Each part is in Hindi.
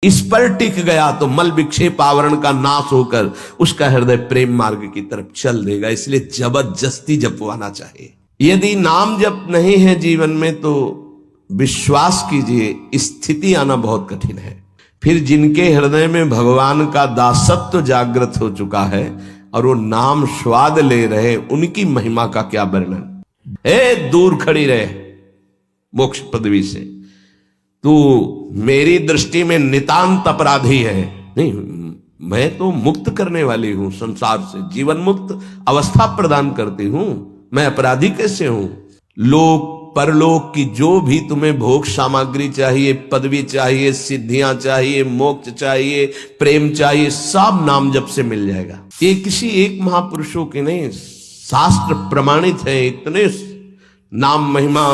इस पर टिक गया तो मल विक्षेप आवरण का नाश होकर उसका हृदय प्रेम मार्ग की तरफ चल देगा। इसलिए जबरदस्ती जपवाना चाहिए। यदि नाम जप नहीं है जीवन में तो विश्वास कीजिए स्थिति आना बहुत कठिन है। फिर जिनके हृदय में भगवान का दासत्व जागृत हो चुका है और वो नाम स्वाद ले रहे, उनकी महिमा का क्या वर्णन। दूर खड़ी रहे मोक्ष पदवी से, तू मेरी दृष्टि में नितांत अपराधी है। नहीं, मैं तो मुक्त करने वाली हूं, संसार से जीवन मुक्त अवस्था प्रदान करती हूं। मैं अपराधी कैसे हूं। लोक परलोक की जो भी तुम्हें भोग सामग्री चाहिए, पदवी चाहिए, सिद्धियां चाहिए, मोक्ष चाहिए, प्रेम चाहिए, सब नाम जप से मिल जाएगा। ये किसी एक महापुरुषों के नहीं, शास्त्र प्रमाणित है। इतने नाम महिमा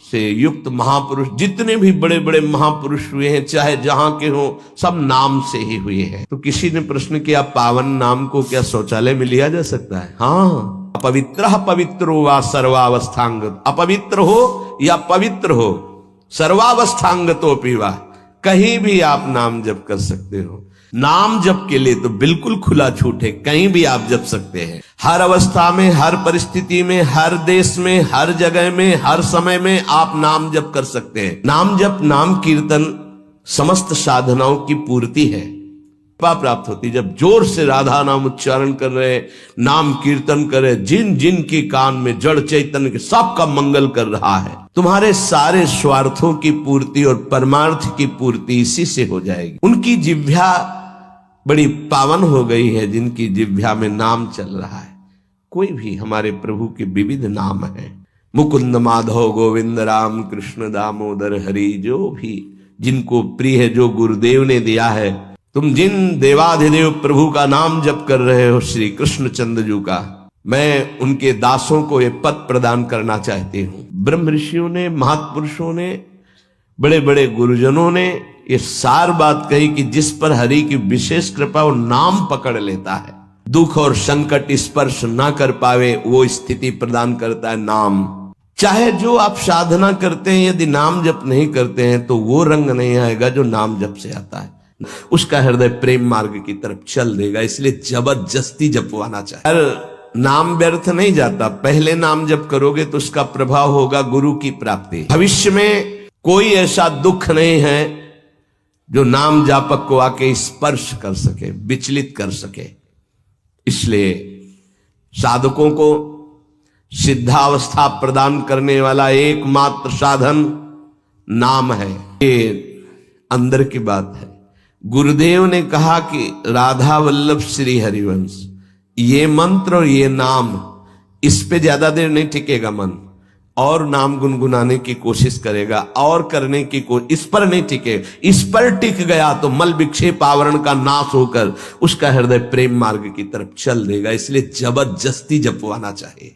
से युक्त महापुरुष, जितने भी बड़े बड़े महापुरुष हुए हैं, चाहे जहां के हो, सब नाम से ही हुए हैं। तो किसी ने प्रश्न किया, पावन नाम को क्या शौचालय में लिया जा सकता है? हाँ, अपवित्र पवित्रो वा सर्वावस्थांगत, अपवित्र हो या पवित्र हो, सर्वावस्थांगतो पीवा, कहीं भी आप नाम जप कर सकते हो। नाम जप के लिए तो बिल्कुल खुला छूट है, कहीं भी आप जप सकते हैं। हर अवस्था में, हर परिस्थिति में, हर देश में, हर जगह में, हर समय में आप नाम जप कर सकते हैं। नाम जप, नाम कीर्तन समस्त साधनाओं की पूर्ति है। कृपा प्राप्त होती जब जोर से राधा नाम उच्चारण कर रहे, नाम कीर्तन कर रहे, जिन जिन के कान में जड़ चैतन्य के सबका मंगल कर रहा है। तुम्हारे सारे स्वार्थों की पूर्ति और परमार्थ की पूर्ति इसी से हो जाएगी। उनकी जिह्वा बड़ी पावन हो गई है, जिनकी जिह्वा में नाम चल रहा है। कोई भी हमारे प्रभु के विविध नाम हैं, मुकुंद माधव गोविंद राम कृष्ण दामोदर हरि, जो भी जिनको प्रिय है, जो गुरुदेव ने दिया है। तुम जिन देवाधिदेव प्रभु का नाम जप कर रहे हो, श्री कृष्ण चंद्र जी का, मैं उनके दासों को ये पद प्रदान करना चाहती हूँ। ब्रह्म ऋषियों ने, महापुरुषों ने, बड़े बड़े गुरुजनों ने ये सार बात कही कि जिस पर हरि की विशेष कृपा वो नाम पकड़ लेता है, दुख और संकट स्पर्श ना कर पावे, वो स्थिति प्रदान करता है नाम। चाहे जो आप साधना करते हैं, यदि नाम जप नहीं करते हैं तो वो रंग नहीं आएगा जो नाम जप से आता है। उसका हृदय प्रेम मार्ग की तरफ चल देगा। इसलिए जबरदस्ती जपवाना चाहिए। हर नाम व्यर्थ नहीं जाता। पहले नाम जप करोगे तो उसका प्रभाव होगा गुरु की प्राप्ति। भविष्य में कोई ऐसा दुख नहीं है जो नाम जापक को आके स्पर्श कर सके, विचलित कर सके। इसलिए साधकों को सिद्धावस्था प्रदान करने वाला एकमात्र साधन नाम है। ये अंदर की बात है। गुरुदेव ने कहा कि राधा वल्लभ श्री हरिवंश, ये मंत्र और ये नाम, इस पे ज्यादा देर नहीं टिकेगा मन, और नाम गुनगुनाने की कोशिश करेगा और करने की इस पर नहीं टिके। इस पर टिक गया तो मल विक्षेप आवरण का नाश होकर उसका हृदय प्रेम मार्ग की तरफ चल देगा। इसलिए जबरदस्ती जपवाना चाहिए।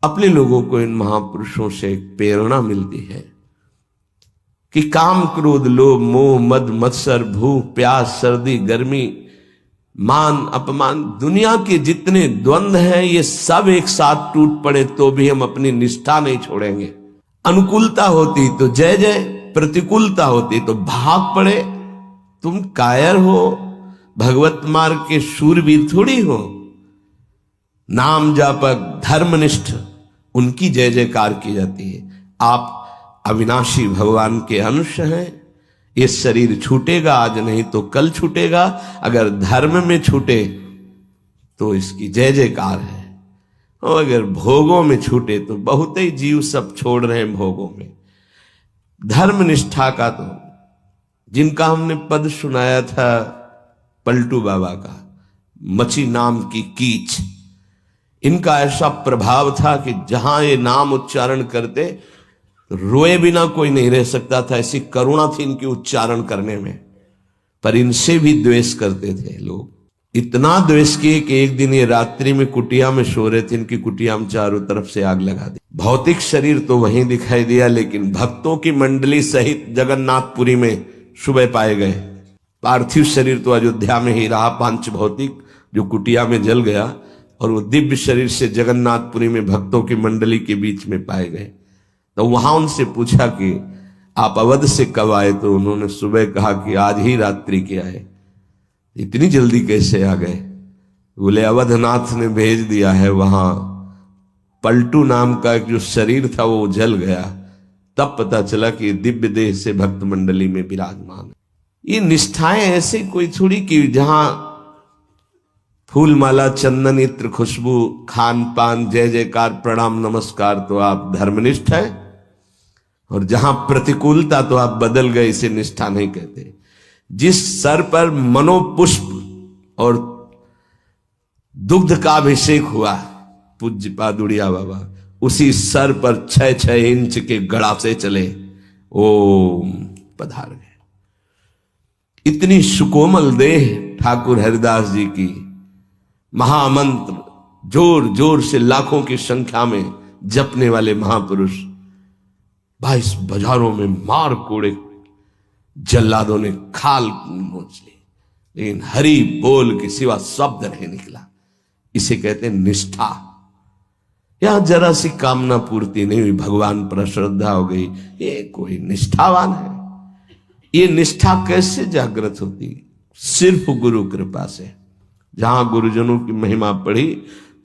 अपने लोगों को इन महापुरुषों से एक प्रेरणा मिलती है कि काम क्रोध लोभ मोह मद मत्सर भूख प्यास सर्दी गर्मी मान अपमान, दुनिया के जितने द्वंद्व हैं, ये सब एक साथ टूट पड़े तो भी हम अपनी निष्ठा नहीं छोड़ेंगे। अनुकूलता होती तो जय जय, प्रतिकूलता होती तो भाग पड़े। तुम कायर हो, भगवत मार्ग के शूरवीर थोड़ी हो। नाम जापक धर्मनिष्ठ, उनकी जय जयकार की जाती है। आप अविनाशी भगवान के अंश हैं। ये शरीर छूटेगा, आज नहीं तो कल छूटेगा। अगर धर्म में छूटे तो इसकी जय जयकार है, और अगर भोगों में छूटे तो बहुत ही जीव सब छोड़ रहे हैं भोगों में। धर्म निष्ठा का तो जिनका हमने पद सुनाया था पलटू बाबा का, मची नाम की कीच, इनका ऐसा प्रभाव था कि जहां ये नाम उच्चारण करते रोए बिना कोई नहीं रह सकता था। ऐसी करुणा थी इनके उच्चारण करने में। पर इनसे भी द्वेष करते थे लोग। इतना द्वेष किए कि एक दिन ये रात्रि में कुटिया में सो रहे थे, इनकी कुटिया में चारों तरफ से आग लगा दी। भौतिक शरीर तो वहीं दिखाई दिया, लेकिन भक्तों की मंडली सहित जगन्नाथपुरी में सुबह पाए गए। पार्थिव शरीर तो अयोध्या में ही रहा, पांच भौतिक जो कुटिया में जल गया, और वो दिव्य शरीर से जगन्नाथपुरी में भक्तों की मंडली के बीच में पाए गए। तो वहां उनसे पूछा कि आप अवध से कब आए? तो उन्होंने सुबह कहा कि आज ही रात्रि के आए। इतनी जल्दी कैसे आ गए? बोले अवधनाथ ने भेज दिया है, वहां पलटू नाम का एक जो शरीर था वो जल गया, तब पता चला कि दिव्य देह से भक्त मंडली में विराजमान है। ये निष्ठाएं ऐसे कोई थोड़ी कि जहां फूल माला चंदन इत्र खुशबू खान पान जय जयकार प्रणाम नमस्कार तो आप धर्मनिष्ठ है, और जहां प्रतिकूलता तो आप बदल गए, इसे निष्ठा नहीं कहते। जिस सर पर मनोपुष्प और दुग्ध का अभिषेक हुआ पूज्य पादुड़िया बाबा, उसी सर पर 6-6 इंच के गड़ा से चले ओम पधार गए। इतनी सुकोमल देह ठाकुर हरिदास जी की, महामंत्र जोर जोर से लाखों की संख्या में जपने वाले महापुरुष 22 बाजारों में मार कोड़े जल्लादों ने खाल नोच ली, लेकिन हरि बोल के सिवा शब्द नहीं निकला। इसे कहते हैं निष्ठा। यहां जरा सी कामना पूर्ति नहीं हुई, भगवान पर श्रद्धा हो गई, ये कोई निष्ठावान है? ये निष्ठा कैसे जागृत होती? सिर्फ गुरु कृपा से। जहां गुरुजनों की महिमा पढ़ी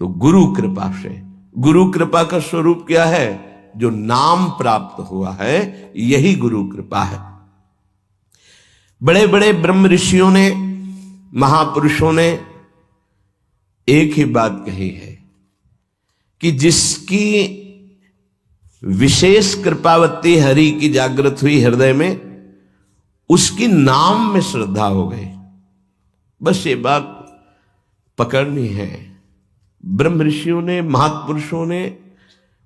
तो गुरु कृपा से। गुरु कृपा का स्वरूप क्या है? जो नाम प्राप्त हुआ है, यही गुरु कृपा है। बड़े बड़े ब्रह्म ऋषियों ने, महापुरुषों ने एक ही बात कही है कि जिसकी विशेष कृपावती हरि की जागृत हुई हृदय में, उसकी नाम में श्रद्धा हो गई। बस ये बात पकड़नी है। ब्रह्म ऋषियों ने, महापुरुषों ने,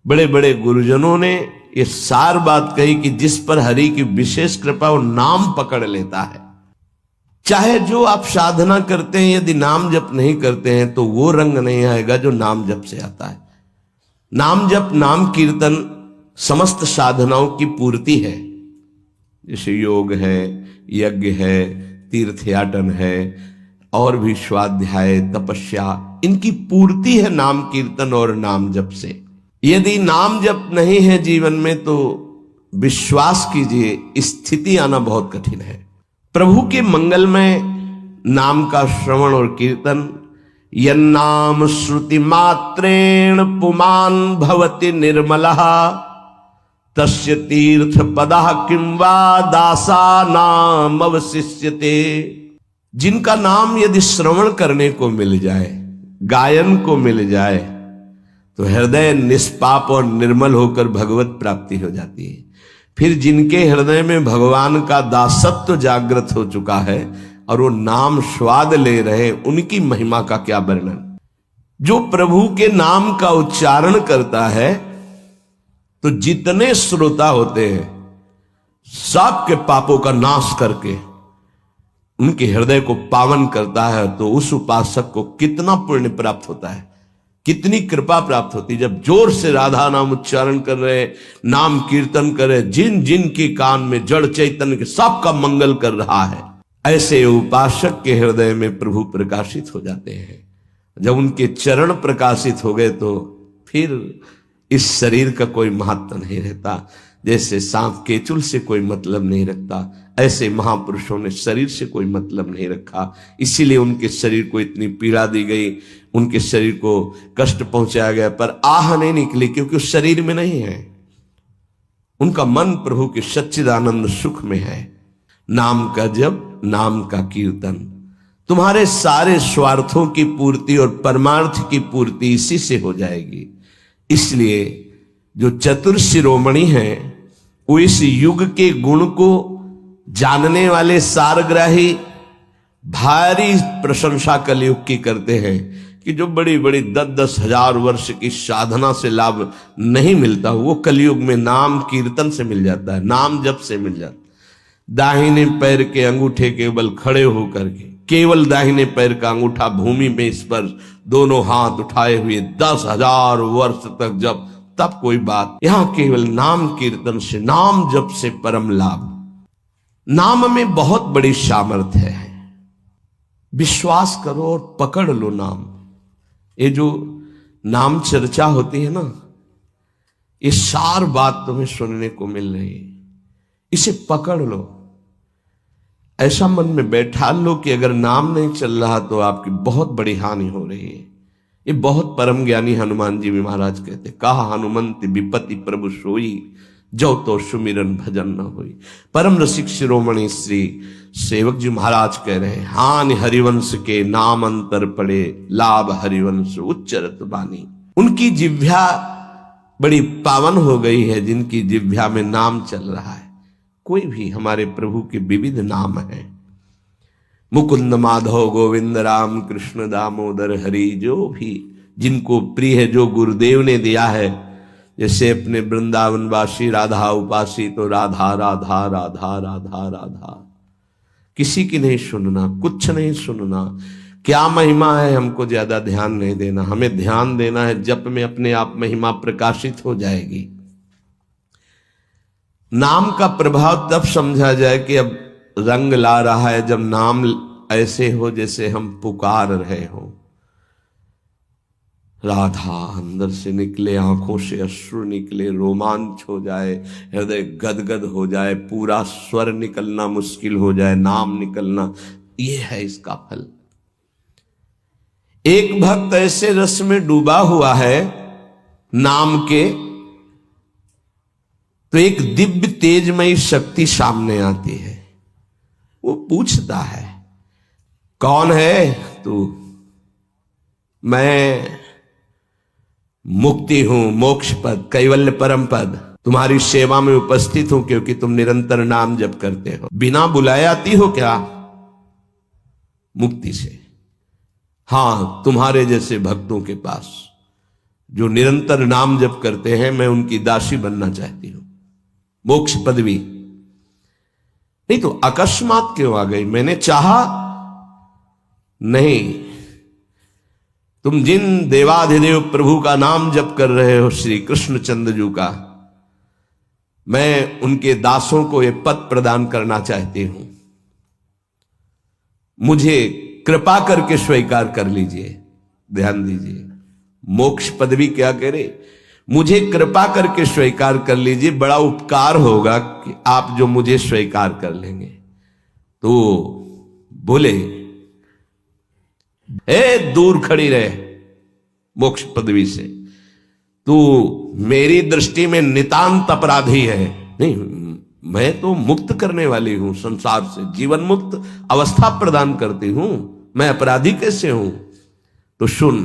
बड़े बड़े गुरुजनों ने ये सार बात कही कि जिस पर हरि की विशेष कृपा वो नाम पकड़ लेता है। चाहे जो आप साधना करते हैं, यदि नाम जप नहीं करते हैं तो वो रंग नहीं आएगा जो नाम जप से आता है। नाम जप, नाम कीर्तन समस्त साधनाओं की पूर्ति है। जैसे योग है, यज्ञ है, तीर्थयाटन है, और भी स्वाध्याय तपस्या, इनकी पूर्ति है नाम कीर्तन और नाम जप से। यदि नाम जप नहीं है जीवन में तो विश्वास कीजिए स्थिति आना बहुत कठिन है। प्रभु के मंगलमय नाम का श्रवण और कीर्तन, यन्नाम श्रुति मात्रेण पुमान भवति निर्मलः तस्य तीर्थ पदः किं वा दासा नाम अवशिष्यते। जिनका नाम यदि श्रवण करने को मिल जाए, गायन को मिल जाए, तो हृदय निष्पाप और निर्मल होकर भगवत प्राप्ति हो जाती है। फिर जिनके हृदय में भगवान का दासत्व जागृत हो चुका है और वो नाम स्वाद ले रहे, उनकी महिमा का क्या वर्णन। जो प्रभु के नाम का उच्चारण करता है तो जितने श्रोता होते हैं सबके पापों का नाश करके उनके हृदय को पावन करता है। तो उस उपासक को कितना पुण्य प्राप्त होता है, कितनी कृपा प्राप्त होती। जब जोर से राधा नाम उच्चारण कर रहे, नाम कीर्तन कर रहे, जिन जिन के कान में जड़ चैतन्य के सबका मंगल कर रहा है, ऐसे उपासक के हृदय में प्रभु प्रकाशित हो जाते हैं। जब उनके चरण प्रकाशित हो गए तो फिर इस शरीर का कोई महत्व नहीं रहता। जैसे सांप केचुल से कोई मतलब नहीं रखता, ऐसे महापुरुषों ने शरीर से कोई मतलब नहीं रखा। इसीलिए उनके शरीर को इतनी पीड़ा दी गई, उनके शरीर को कष्ट पहुंचाया गया, पर आह नहीं निकली क्योंकि उस शरीर में नहीं है। उनका मन प्रभु के सच्चिदानंद सुख में है। नाम का जप, नाम का कीर्तन, तुम्हारे सारे स्वार्थों की पूर्ति और परमार्थ की पूर्ति इसी से हो जाएगी। इसलिए जो चतुर शिरोमणि हैं वो इस युग के गुण को जानने वाले सारग्राही भारी प्रशंसा कलयुग की करते हैं कि जो बड़ी बड़ी 10-10 हजार वर्ष की साधना से लाभ नहीं मिलता, वो कलयुग में नाम कीर्तन से मिल जाता है, नाम जप से मिल जाता है। दाहिने पैर के अंगूठे केवल खड़े होकर के, केवल दाहिने पैर का अंगूठा भूमि में स्पर्श, दोनों हाथ उठाए हुए 10,000 वर्ष तक जब, तब कोई बात। यहां केवल नाम कीर्तन से, नाम जप से परम लाभ। नाम में बहुत बड़ी सामर्थ्य है। विश्वास करो और पकड़ लो नाम। ये जो नाम चर्चा होती है ना, ये सार बात तुम्हें सुनने को मिल रही है। इसे पकड़ लो, ऐसा मन में बैठा लो कि अगर नाम नहीं चल रहा तो आपकी बहुत बड़ी हानि हो रही है। ये बहुत परम ज्ञानी हनुमान जी भी महाराज कहते, कहा हनुमंत विपत्ति प्रभु सोई, जो तो सुमिरन भजन न हुई। परम रसिक शिरोमणि श्री सेवक जी महाराज कह रहे हैं, हानि हरिवंश के नाम अंतर पड़े, लाभ हरिवंश उच्चरत बानी। उनकी जिह्वा बड़ी पावन हो गई है जिनकी जिह्वा में नाम चल रहा है। कोई भी हमारे प्रभु के विविध नाम हैं, मुकुंद माधव गोविंद राम कृष्ण दामोदर हरि, जो भी जिनको प्रिय है, जो गुरुदेव ने दिया है। जैसे अपने वृंदावनवासी राधा उपासी तो राधा राधा राधा राधा राधा, किसी की नहीं सुनना, कुछ नहीं सुनना, क्या महिमा है हमको ज्यादा ध्यान नहीं देना। हमें ध्यान देना है जप में, अपने आप महिमा प्रकाशित हो जाएगी। नाम का प्रभाव तब समझा जाए कि अब रंग ला रहा है जब नाम ऐसे हो जैसे हम पुकार रहे हो। राधा अंदर से निकले, आंखों से अश्रु निकले, रोमांच हो जाए, हृदय गदगद हो जाए, पूरा स्वर निकलना मुश्किल हो जाए, नाम निकलना, ये है इसका फल। एक भक्त ऐसे रस में डूबा हुआ है नाम के, तो एक दिव्य तेजमयी शक्ति सामने आती है। वो पूछता है, कौन है तू? मैं मुक्ति हूं, मोक्ष पद, कैवल्य परम पद, तुम्हारी सेवा में उपस्थित हूं क्योंकि तुम निरंतर नाम जप करते हो। बिना बुलाए आती हो क्या? मुक्ति से। हां, तुम्हारे जैसे भक्तों के पास जो निरंतर नाम जप करते हैं, मैं उनकी दासी बनना चाहती हूं, मोक्ष पदवी। नहीं तो अकस्मात क्यों आ गई? मैंने चाहा नहीं। तुम जिन देवाधिदेव प्रभु का नाम जप कर रहे हो, श्री कृष्णचंद्र जी का, मैं उनके दासों को यह पद प्रदान करना चाहती हूं। मुझे कृपा करके स्वीकार कर लीजिए। ध्यान दीजिए, मोक्ष पदवी क्या करे? मुझे कृपा करके स्वीकार कर लीजिए, बड़ा उपकार होगा कि आप जो मुझे स्वीकार कर लेंगे। तो बोले, दूर खड़ी रहे मोक्ष पदवी से, तू मेरी दृष्टि में नितांत अपराधी है। नहीं, मैं तो मुक्त करने वाली हूं संसार से, जीवन मुक्त अवस्था प्रदान करती हूं, मैं अपराधी कैसे हूं? तो सुन,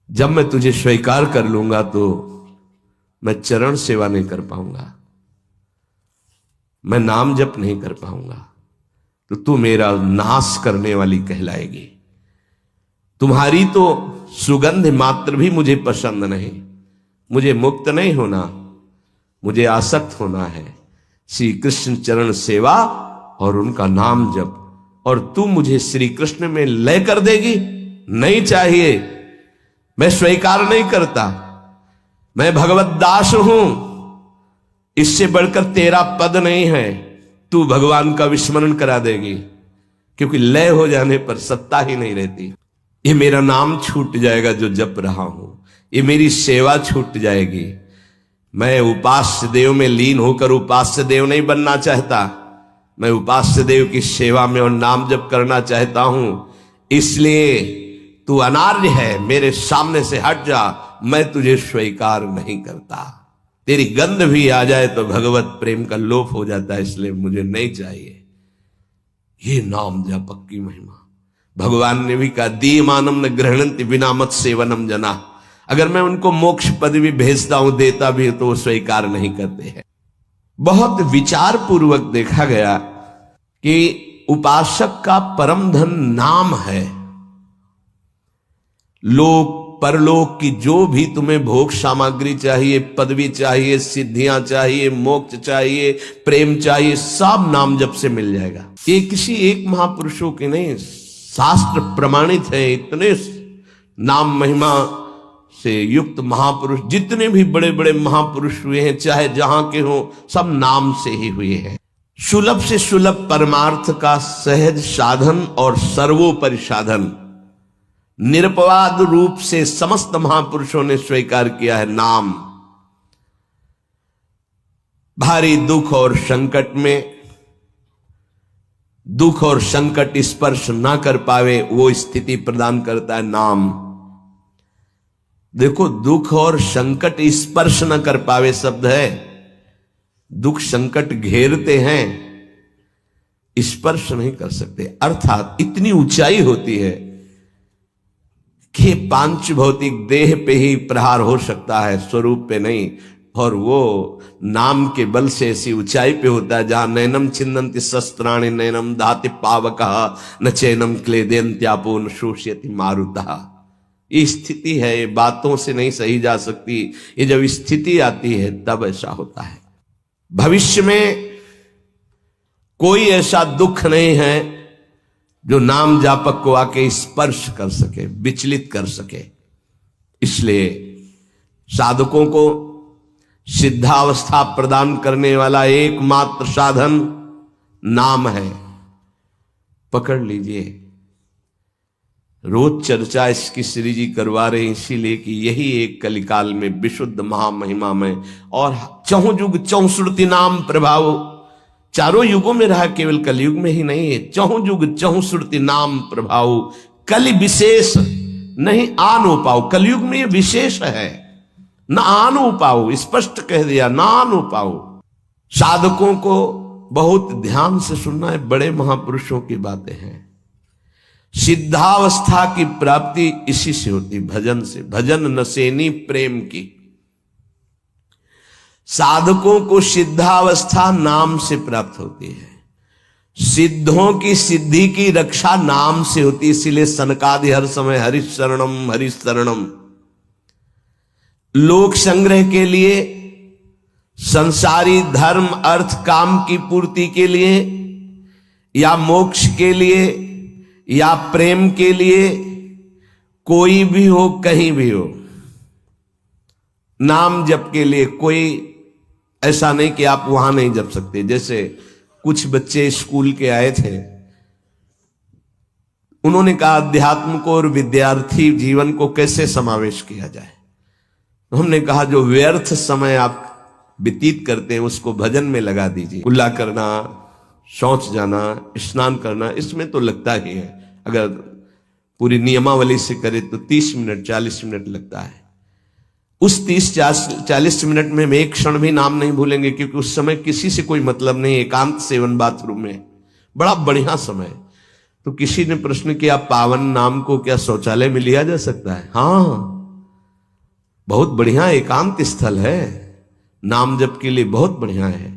जब मैं तुझे स्वीकार कर लूंगा तो मैं चरण सेवा नहीं कर पाऊंगा, मैं नाम जप नहीं कर पाऊंगा, तो तू मेरा नाश करने वाली कहलाएगी। तुम्हारी तो सुगंध मात्र भी मुझे पसंद नहीं। मुझे मुक्त नहीं होना, मुझे आसक्त होना है श्री कृष्ण चरण सेवा और उनका नाम जप। और तू मुझे श्री कृष्ण में लय कर देगी? नहीं चाहिए, मैं स्वीकार नहीं करता। मैं भगवत दास हूं, इससे बढ़कर तेरा पद नहीं है। तू भगवान का विस्मरण करा देगी, क्योंकि लय हो जाने पर सत्ता ही नहीं रहती। ये मेरा नाम छूट जाएगा जो जप रहा हूं, ये मेरी सेवा छूट जाएगी। मैं उपास्य देव में लीन होकर उपास्य देव नहीं बनना चाहता, मैं उपास्य देव की सेवा में और नाम जप करना चाहता हूं। इसलिए तू अनार्य है, मेरे सामने से हट जा, मैं तुझे स्वीकार नहीं करता। तेरी गंध भी आ जाए तो भगवत प्रेम का लोप हो जाता है, इसलिए मुझे नहीं चाहिए। ये नाम जप की महिमा। भगवान ने भी कहा, दीयमानम न गृह्णन्ति विना मत सेवनम जना। अगर मैं उनको मोक्ष पदवी भेजता हूं, देता भी तो वो स्वीकार नहीं करते हैं। बहुत विचार पूर्वक देखा गया कि उपासक का परम धन नाम है। लोक परलोक की जो भी तुम्हें भोग सामग्री चाहिए, पदवी चाहिए, सिद्धियां चाहिए, मोक्ष चाहिए, प्रेम चाहिए, सब नाम जप से मिल जाएगा। ये किसी एक महापुरुषों के नहीं, शास्त्र प्रमाणित है। इतने नाम महिमा से युक्त महापुरुष, जितने भी बड़े बड़े महापुरुष हुए हैं, चाहे जहां के हो, सब नाम से ही हुए हैं। सुलभ से सुलभ परमार्थ का सहज साधन और सर्वोपरि साधन निरपवाद रूप से समस्त महापुरुषों ने स्वीकार किया है नाम। भारी दुख और संकट में दुख और संकट स्पर्श ना कर पावे वो स्थिति प्रदान करता है नाम। देखो, दुख और संकट स्पर्श न कर पावे शब्द है। दुख संकट घेरते हैं, स्पर्श नहीं कर सकते। अर्थात इतनी ऊंचाई होती है कि पांच भौतिक देह पे ही प्रहार हो सकता है, स्वरूप पे नहीं। और वो नाम के बल से ऐसी ऊंचाई पे होता है जहां नैनम छिन्नन्ति शस्त्राणि नैनम दाति पावकः न चैनम क्लेदयन्त्यापो न शोषयति मारुतः। ये स्थिति है, ये बातों से नहीं सही जा सकती। ये जब स्थिति आती है तब ऐसा होता है। भविष्य में कोई ऐसा दुख नहीं है जो नाम जापक को आके स्पर्श कर सके, विचलित कर सके। इसलिए साधकों को सिद्धावस्था प्रदान करने वाला एकमात्र साधन नाम है। पकड़ लीजिए। रोज चर्चा इसकी श्री जी करवा रहे हैं इसीलिए कि यही एक कलिकाल में विशुद्ध महामहिमा में और चहुं युग चहुश्रुति नाम प्रभाव चारों युगों में रहा, केवल कलयुग में ही नहीं है। चहुं युग चहुश्रुति नाम प्रभाव कलि विशेष नहीं आनो पाओ। कलयुग में ये विशेष है, न आनो पाओ, स्पष्ट कह दिया, ना आनो पाओ। साधकों को बहुत ध्यान से सुनना है, बड़े महापुरुषों की बातें हैं। सिद्धावस्था की प्राप्ति इसी से होती, भजन से। भजन नसेनी प्रेम की। साधकों को सिद्धावस्था नाम से प्राप्त होती है। सिद्धों की सिद्धि की रक्षा नाम से होती, इसीलिए सनकादि हर समय हरिशरणम हरिशरणम। लोक संग्रह के लिए, संसारी धर्म अर्थ काम की पूर्ति के लिए, या मोक्ष के लिए, या प्रेम के लिए, कोई भी हो कहीं भी हो, नाम जप के लिए कोई ऐसा नहीं कि आप वहां नहीं जप सकते। जैसे कुछ बच्चे स्कूल के आए थे, उन्होंने कहा अध्यात्म को और विद्यार्थी जीवन को कैसे समावेश किया जाए। हमने कहा जो व्यर्थ समय आप व्यतीत करते हैं उसको भजन में लगा दीजिए। कुल्ला करना, शौच जाना, स्नान करना, इसमें तो लगता ही है। अगर पूरी नियमावली से करे तो 30 मिनट 40 मिनट लगता है। उस 30-40 मिनट में हम एक क्षण भी नाम नहीं भूलेंगे, क्योंकि उस समय किसी से कोई मतलब नहीं, एकांत सेवन बाथरूम में, बड़ा बढ़िया समय। तो किसी ने प्रश्न किया पावन नाम को क्या शौचालय में लिया जा सकता है? हाँ, बहुत बढ़िया एकांत स्थल है, नाम जप के लिए बहुत बढ़िया है।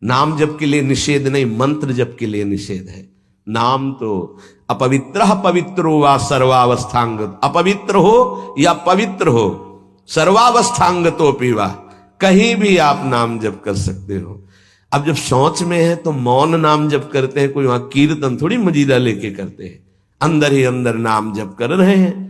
नाम जप के लिए निषेध नहीं, मंत्र जप के लिए निषेध है। नाम तो अपवित्र पवित्रो वा सर्वावस्थांग, अपवित्र हो या पवित्र हो, सर्वावस्थांग तो पीवा, कहीं भी आप नाम जप कर सकते हो। अब जब शौच में है तो मौन नाम जप करते हैं, कोई वहां कीर्तन थोड़ी मजीरा लेके करते हैं, अंदर ही अंदर नाम जप कर रहे हैं।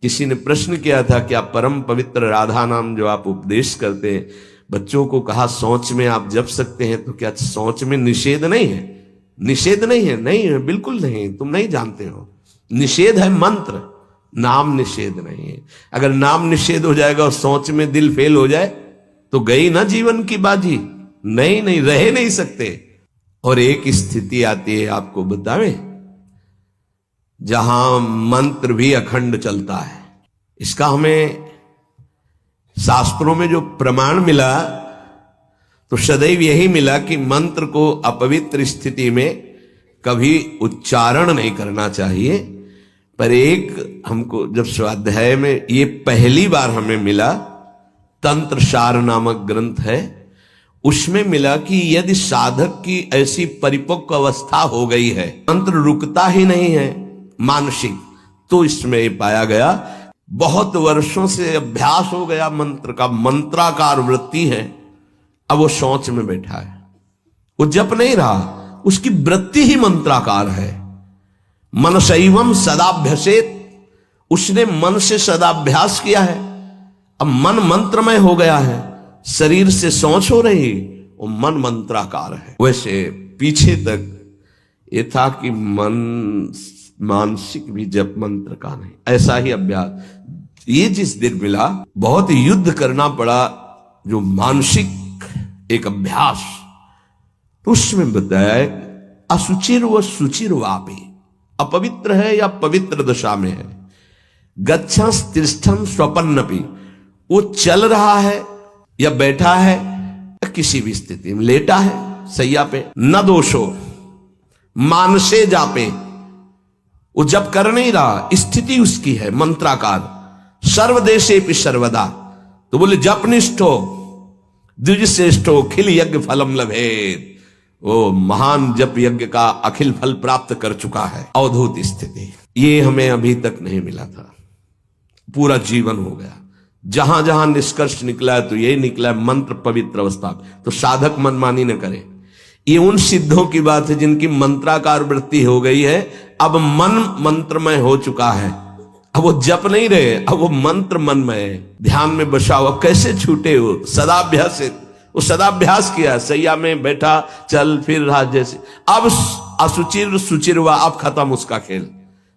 किसी ने प्रश्न किया था कि आप परम पवित्र राधा नाम जो आप उपदेश करते हैं बच्चों को, कहा सोच में आप जप सकते हैं, तो क्या सोच में निषेध नहीं है? निषेध नहीं है, नहीं है, बिल्कुल नहीं, तुम नहीं जानते हो। निषेध है मंत्र, नाम निषेध नहीं है। अगर नाम निषेध हो जाएगा और सोच में दिल फेल हो जाए तो गई ना जीवन की बाजी, नहीं रह नहीं सकते। और एक स्थिति आती है, आपको बतावे, जहां मंत्र भी अखंड चलता है। इसका हमें शास्त्रों में जो प्रमाण मिला तो सदैव यही मिला कि मंत्र को अपवित्र स्थिति में कभी उच्चारण नहीं करना चाहिए। पर एक हमको जब स्वाध्याय में ये पहली बार हमें मिला, तंत्र सार नामक ग्रंथ है, उसमें मिला कि यदि साधक की ऐसी परिपक्व अवस्था हो गई है, मंत्र रुकता ही नहीं है मानसिक, तो इसमें पाया गया बहुत वर्षों से अभ्यास हो गया मंत्र का, मंत्राकार वृत्ति है, अब वो शौच में बैठा है, वो जप नहीं रहा, उसकी वृत्ति ही मंत्राकार है। मन शैवम सदाभ्यसेत, उसने मन से सदाभ्यास किया है, अब मन मंत्रमय हो गया है, शरीर से शौच हो रही, वो मन मंत्राकार है। वैसे पीछे तक ये था कि मन मानसिक भी जप मंत्र का नहीं, ऐसा ही अभ्यास। ये जिस दिन मिला बहुत युद्ध करना पड़ा, जो मानसिक एक अभ्यास। तो उसमें बताया है असुचिर व सुचिर वापे, अपवित्र है या पवित्र दशा में है, गच्छंस तिष्ठन स्वपन्नपि, वो चल रहा है या बैठा है या किसी भी स्थिति में लेटा है सैया पे, न दोषो मानसे जापे, वो जब कर नहीं रहा, स्थिति उसकी है मंत्राकार, सर्वदेशे पि सर्वदा, तो बोले जपनिष्ठो द्विजश्रेष्ठो खिल यज्ञ फलम लभेत, वो महान जप यज्ञ का अखिल फल प्राप्त कर चुका है। अवधूत स्थिति ये हमें अभी तक नहीं मिला था, पूरा जीवन हो गया। जहां जहां निष्कर्ष निकला है तो यही निकला है मंत्र पवित्र अवस्था। तो साधक मनमानी न करे। ये उन सिद्धों की बात है जिनकी मंत्राकार वृत्ति हो गई है, अब मन मंत्रमय हो चुका है, अब वो जप नहीं रहे, अब वो मंत्र मनमय है, ध्यान में बसा हुआ। कैसे छूटे हो? सदाभ्यास से वो सदाभ्यास किया, सैया में बैठा चल फिर रहा जैसे। अब असुचिर सुचिर हुआ, अब खत्म उसका खेल।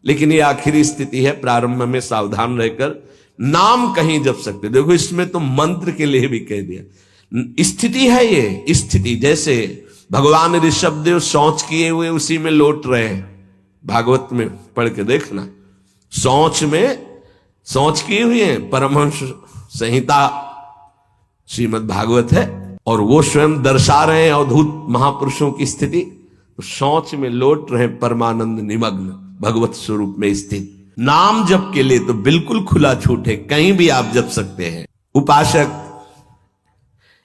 लेकिन ये आखिरी स्थिति है, प्रारंभ में सावधान रहकर नाम कहीं जप सकते। देखो इसमें तो मंत्र के लिए भी कह दिया, स्थिति है ये स्थिति। जैसे भगवान ऋषभदेव शौच किए हुए उसी में लौट रहे हैं, भागवत में पढ़ के देखना, शौच में शौच किए हुए हैं, परमहंस संहिता श्रीमद् भागवत है, और वो स्वयं दर्शा रहे हैं अवधूत महापुरुषों की स्थिति। तो शौच में लौट रहे परमानंद निमग्न भगवत स्वरूप में स्थित। नाम जप के लिए तो बिल्कुल खुला छूट है, कहीं भी आप जप सकते हैं। उपासक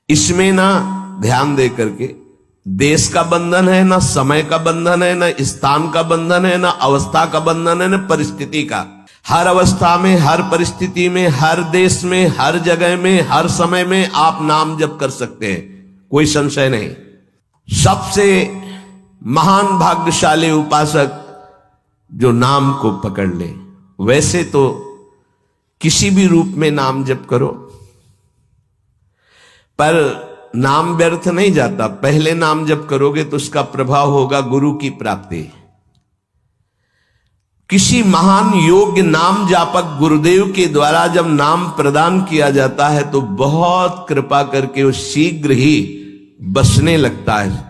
इसमें ना ध्यान दे करके, देश का बंधन है, ना समय का बंधन है, ना स्थान का बंधन है, ना अवस्था का बंधन है, ना परिस्थिति का। हर अवस्था में, हर परिस्थिति में, हर देश में, हर जगह में, हर समय में आप नाम जप कर सकते हैं, कोई संशय नहीं। सबसे महान भाग्यशाली उपासक जो नाम को पकड़ ले। वैसे तो किसी भी रूप में नाम जप करो, पर नाम व्यर्थ नहीं जाता। पहले नाम जप करोगे तो उसका प्रभाव होगा गुरु की प्राप्ति। किसी महान योग्य नाम जापक गुरुदेव के द्वारा जब नाम प्रदान किया जाता है तो बहुत कृपा करके वो शीघ्र ही बसने लगता है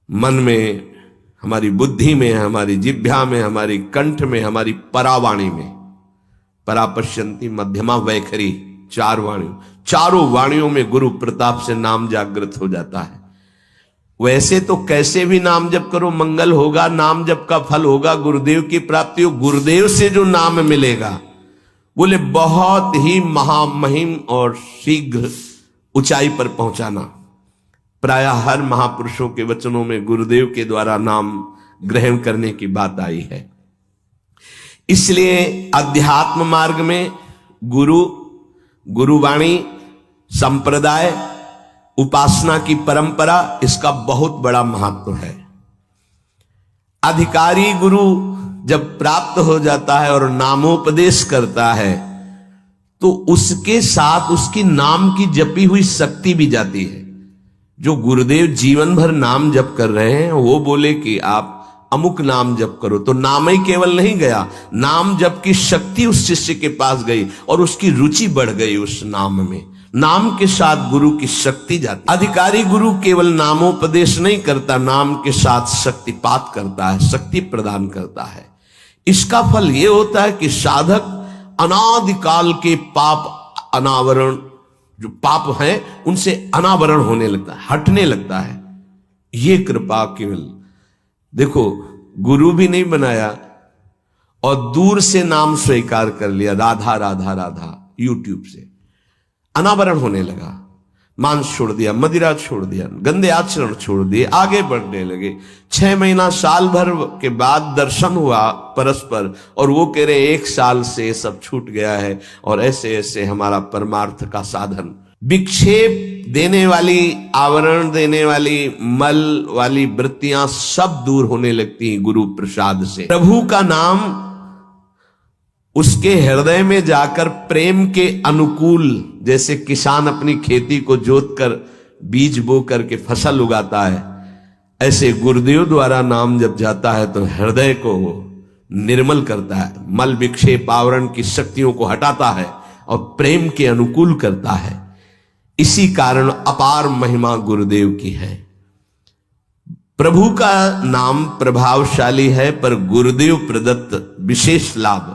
मन में, हमारी बुद्धि में, हमारी जिह्वा में, हमारी कंठ में, हमारी परावाणी में। परापश्यंती मध्यमा वैखरी, चारों वाणियों में गुरु प्रताप से नाम जागृत हो जाता है। वैसे तो कैसे भी नाम जप करो मंगल होगा, नाम जप का फल होगा, गुरुदेव की प्राप्ति हो। गुरुदेव से जो नाम मिलेगा बोले बहुत ही महामहिम और शीघ्र ऊंचाई पर पहुंचाना। प्रायः हर महापुरुषों के वचनों में गुरुदेव के द्वारा नाम ग्रहण करने की बात आई है। इसलिए अध्यात्म मार्ग में गुरुवाणी, संप्रदाय, उपासना की परंपरा, इसका बहुत बड़ा महत्व है। अधिकारी गुरु जब प्राप्त हो जाता है और नामोपदेश करता है तो उसके साथ उसकी नाम की जपी हुई शक्ति भी जाती है। जो गुरुदेव जीवन भर नाम जप कर रहे हैं वो बोले कि आप अमुक नाम जप करो, तो नाम ही केवल नहीं गया, नाम जप की शक्ति उस शिष्य के पास गई और उसकी रुचि बढ़ गई उस नाम में। नाम के साथ गुरु की शक्ति जाती। अधिकारी गुरु केवल नामोपदेश नहीं करता, नाम के साथ शक्तिपात करता है, शक्ति प्रदान करता है। इसका फल यह होता है कि साधक अनादिकाल के पाप अनावरण, जो पाप हैं उनसे अनावरण होने लगता है, हटने लगता है। ये कृपा केवल देखो, गुरु भी नहीं बनाया और दूर से नाम स्वीकार कर लिया, राधा राधा राधा, यूट्यूब से अनावरण होने लगा। मांस छोड़ दिया, मदिरा छोड़ दिया, गंदे आचरण छोड़ दिए, आगे बढ़ने लगे। 6 महीना साल भर के बाद दर्शन हुआ परस्पर और वो कह रहे 1 साल से सब छूट गया है और ऐसे ऐसे हमारा परमार्थ का साधन। विक्षेप देने वाली, आवरण देने वाली, मल वाली वृत्तियां सब दूर होने लगती हैं गुरु प्रसाद से। प्रभु का नाम उसके हृदय में जाकर प्रेम के अनुकूल, जैसे किसान अपनी खेती को जोत कर बीज बो करके फसल उगाता है, ऐसे गुरुदेव द्वारा नाम जब जाता है तो हृदय को निर्मल करता है, मल विक्षेप आवरण की शक्तियों को हटाता है और प्रेम के अनुकूल करता है। इसी कारण अपार महिमा गुरुदेव की है। प्रभु का नाम प्रभावशाली है, पर गुरुदेव प्रदत्त विशेष लाभ।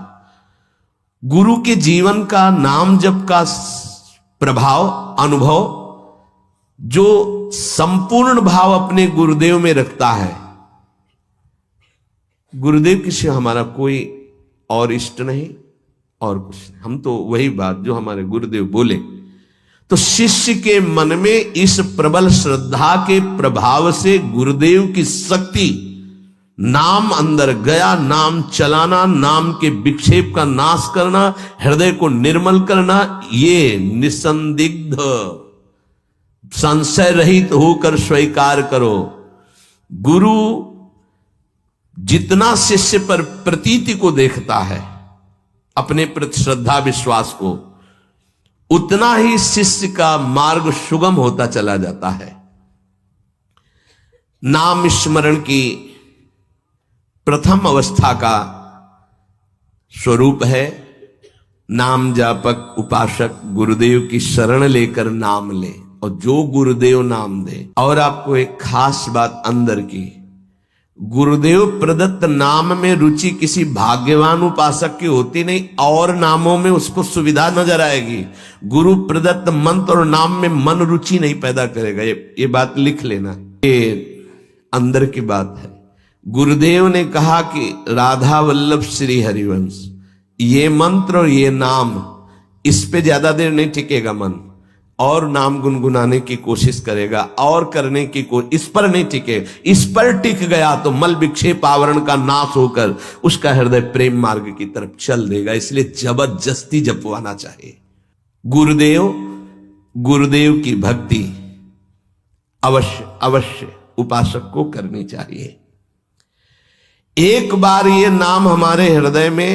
गुरु के जीवन का नाम जप का प्रभाव अनुभव जो संपूर्ण भाव अपने गुरुदेव में रखता है, गुरुदेव के सिवा हमारा कोई और इष्ट नहीं और कुछ नहीं, हम तो वही बात जो हमारे गुरुदेव बोले। तो शिष्य के मन में इस प्रबल श्रद्धा के प्रभाव से गुरुदेव की शक्ति, नाम अंदर गया, नाम चलाना, नाम के विक्षेप का नाश करना, हृदय को निर्मल करना, ये निसंदिग्ध संशय रहित होकर स्वीकार करो। गुरु जितना शिष्य पर प्रतीति को देखता है, अपने प्रति श्रद्धा विश्वास को, उतना ही शिष्य का मार्ग सुगम होता चला जाता है। नाम स्मरण की प्रथम अवस्था का स्वरूप है नाम जापक उपासक गुरुदेव की शरण लेकर नाम ले, और जो गुरुदेव नाम दे। और आपको एक खास बात अंदर की, गुरुदेव प्रदत्त नाम में रुचि किसी भाग्यवान उपासक की होती नहीं, और नामों में उसको सुविधा नजर आएगी। गुरु प्रदत्त मंत्र और नाम में मन रुचि नहीं पैदा करेगा। ये बात लिख लेना, ये अंदर की बात है। गुरुदेव ने कहा कि राधा वल्लभ श्री हरिवंश, ये मंत्र और ये नाम, इस पे ज्यादा देर नहीं टिकेगा मन, और नाम गुनगुनाने की कोशिश करेगा और करने की इस पर नहीं टिके। इस पर टिक गया तो मल विक्षेप आवरण का नाश होकर उसका हृदय प्रेम मार्ग की तरफ चल देगा। इसलिए जबरदस्ती जपवाना चाहिए। गुरुदेव की भक्ति अवश्य अवश्य उपासक को करनी चाहिए। एक बार ये नाम हमारे हृदय में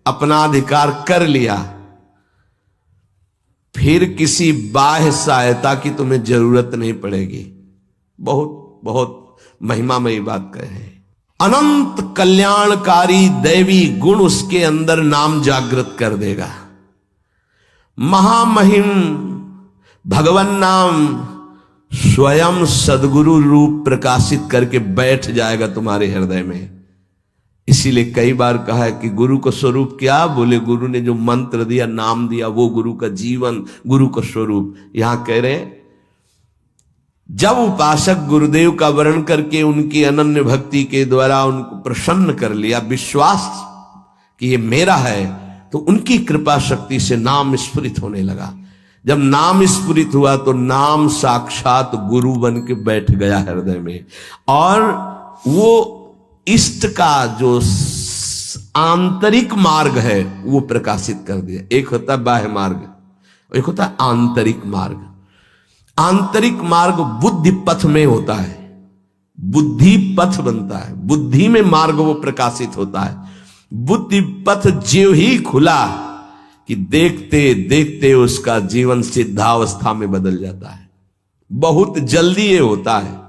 अपना अधिकार कर लिया, फिर किसी बाह्य सहायता की तुम्हें जरूरत नहीं पड़ेगी। बहुत बहुत महिमामयी बात कह रहे हैं। अनंत कल्याणकारी दैवी गुण उसके अंदर नाम जागृत कर देगा। महामहिम भगवान नाम स्वयं सदगुरु रूप प्रकाशित करके बैठ जाएगा तुम्हारे हृदय में। इसीलिए कई बार कहा है कि गुरु का स्वरूप क्या? बोले गुरु ने जो मंत्र दिया, नाम दिया, वो गुरु का जीवन, गुरु का स्वरूप। यहां कह रहे हैं जब उपासक गुरुदेव का वर्ण करके उनकी अनन्य भक्ति के द्वारा उनको प्रसन्न कर लिया, विश्वास कि ये मेरा है, तो उनकी कृपा शक्ति से नाम स्फुरित होने लगा। जब नाम स्फुरित हुआ तो नाम साक्षात गुरु बन के बैठ गया हृदय में, और वो इष्ट का जो आंतरिक मार्ग है वो प्रकाशित कर दिया। एक होता है बाह्य मार्ग, एक होता है आंतरिक मार्ग। आंतरिक मार्ग बुद्धि पथ में होता है, बुद्धि पथ बनता है, बुद्धि में मार्ग वो प्रकाशित होता है। बुद्धि पथ ज्यों ही खुला कि देखते देखते उसका जीवन सिद्धावस्था में बदल जाता है। बहुत जल्दी ये होता है,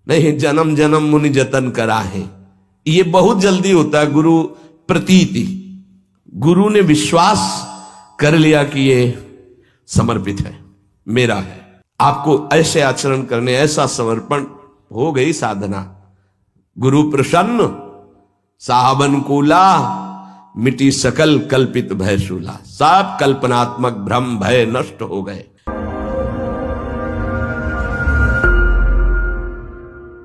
नहीं जन्म जन्म मुनि जतन करा है, ये बहुत जल्दी होता है। गुरु प्रतीति, गुरु ने विश्वास कर लिया कि ये समर्पित है, मेरा है। आपको ऐसे आचरण करने, ऐसा समर्पण, हो गई साधना। गुरु प्रसन्न साहब अनुकूला, मिटी सकल कल्पित भय शूला। सब कल्पनात्मक भ्रम भय नष्ट हो गए।